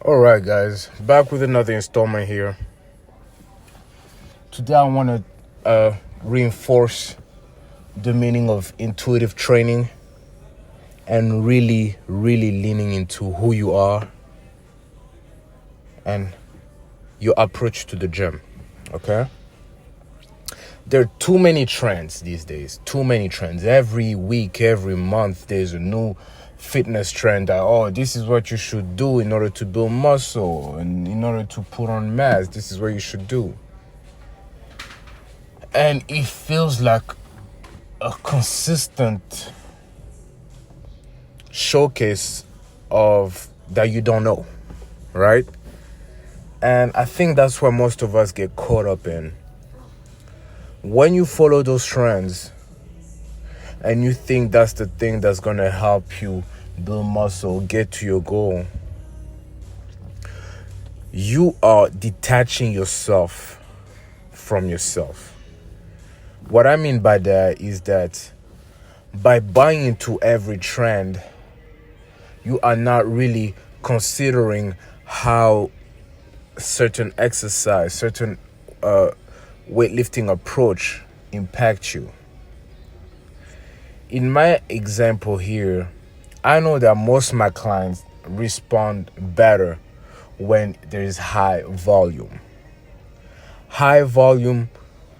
Alright, guys, back with another installment here. Today, I want to reinforce the meaning of intuitive training and really leaning into who you are and your approach to the gym. Okay? There are too many trends these days. Too many trends. Every week, every month, there's a new fitness trend that, this is what you should do in order to build muscle and in order to put on mass. This is what you should do. And it feels like a consistent showcase of that you don't know, right? And I think that's where most of us get caught up in. When you follow those trends and you think that's the thing that's going to help you build muscle, get to your goal, you are detaching yourself from yourself. What I mean by that is that by buying into every trend, you are not really considering how certain exercise, certain weightlifting approach impacts you. In my example here, I know that most of my clients respond better when there is high volume. High volume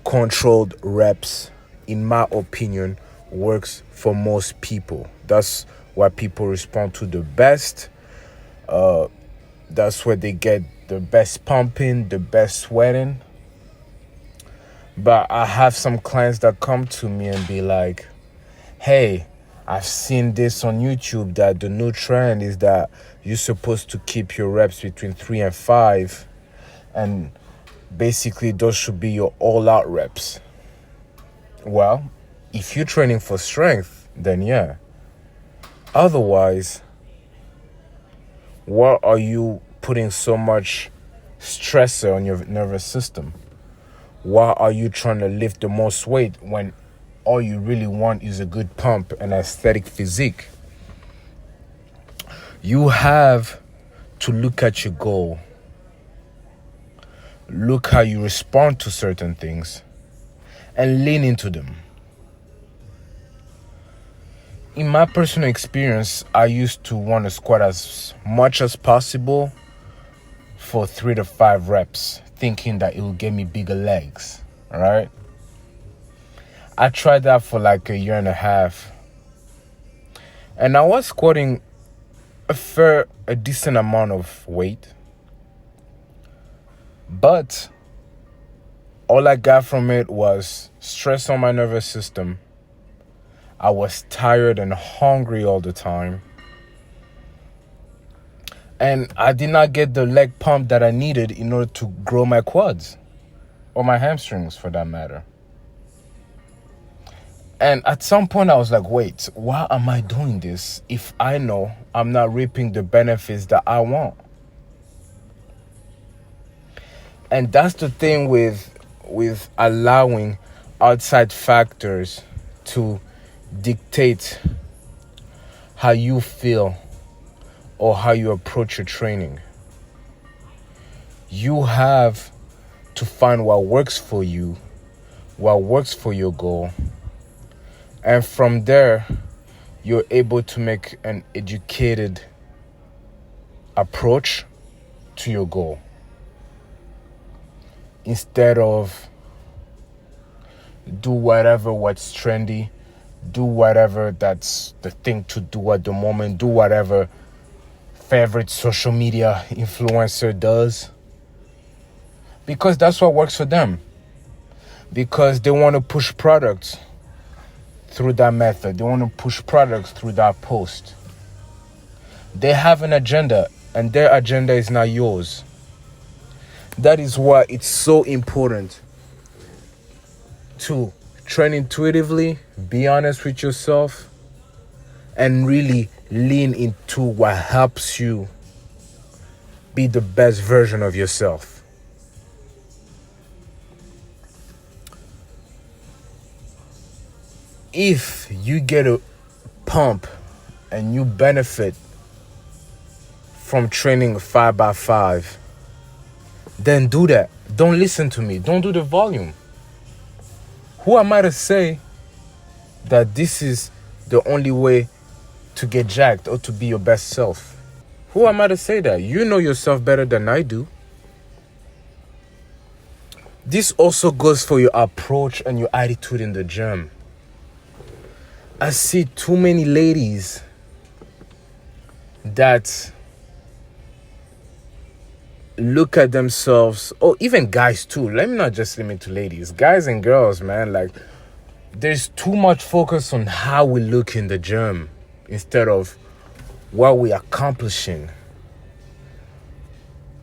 controlled reps, in my opinion, works for most people. That's why people respond to the best. That's where they get the best pumping, the best sweating. But I have some clients that come to me and be like, hey, I've seen this on YouTube that the new trend is that you're supposed to keep your reps between 3 and 5. And basically, those should be your all-out reps. Well, if you're training for strength, then yeah. Otherwise, why are you putting so much stressor on your nervous system? Why are you trying to lift the most weight when all you really want is a good pump and aesthetic physique? You have to look at your goal. Look how you respond to certain things and lean into them. In my personal experience, I used to want to squat as much as possible for 3 to 5 reps, thinking that it will get me bigger legs, all right? I tried that for like a year and a half. And I was squatting a decent amount of weight. But all I got from it was stress on my nervous system. I was tired and hungry all the time. And I did not get the leg pump that I needed in order to grow my quads or my hamstrings for that matter. And at some point I was like, wait, why am I doing this if I know I'm not reaping the benefits that I want? And that's the thing with allowing outside factors to dictate how you feel or how you approach your training. You have to find what works for you, what works for your goal. And from there, you're able to make an educated approach to your goal. Instead of do what's trendy, do whatever that's the thing to do at the moment, do whatever favorite social media influencer does. Because that's what works for them. Because they want to push products through that method. They want to push products through that post. They have an agenda, and their agenda is not yours. That is why it's so important to train intuitively, be honest with yourself, and really lean into what helps you be the best version of yourself. If you get a pump and you benefit from training 5x5, then do that. Don't listen to me. Don't do the volume. Who am I to say that this is the only way to get jacked or to be your best self? Who am I to say that? You know yourself better than I do. This also goes for your approach and your attitude in the gym. I see too many ladies that look at themselves, or even guys too. Let me not just limit to ladies. Guys and girls, man, like, there's too much focus on how we look in the gym instead of what we're accomplishing.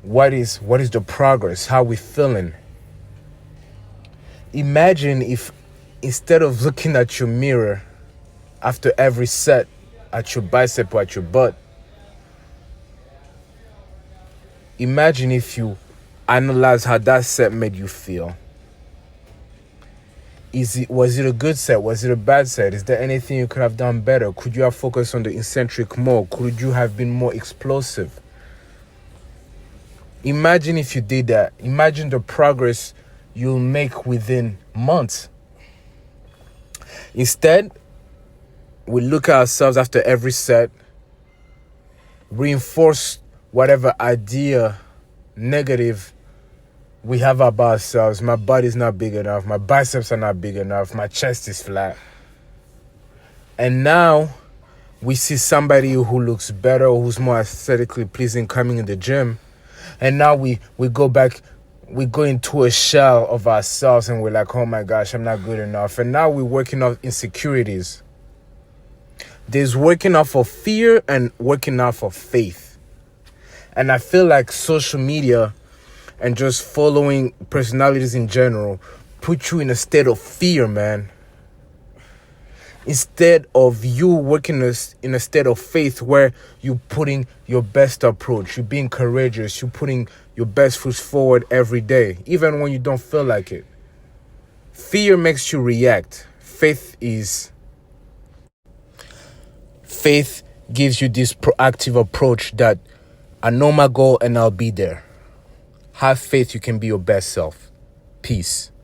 What is the progress? How we feeling? Imagine if instead of looking at your mirror after every set at your bicep or at your butt, imagine if you analyze how that set made you feel. Was it a good set? Was it a bad set? Is there anything you could have done better? Could you have focused on the eccentric more? Could you have been more explosive? Imagine if you did that. Imagine the progress you'll make within months. Instead, we look at ourselves after every set, reinforce whatever idea, negative, we have about ourselves. My body's not big enough. My biceps are not big enough. My chest is flat. And now we see somebody who looks better, who's more aesthetically pleasing coming in the gym. And now we go back, we go into a shell of ourselves and we're like, oh my gosh, I'm not good enough. And now we're working off insecurities. There's working off of fear and working off of faith. And I feel like social media and just following personalities in general put you in a state of fear, man. Instead of you working in a state of faith where you're putting your best approach, you're being courageous, you're putting your best foot forward every day, even when you don't feel like it. Fear makes you react. Faith gives you this proactive approach that I know my goal and I'll be there. Have faith you can be your best self. Peace.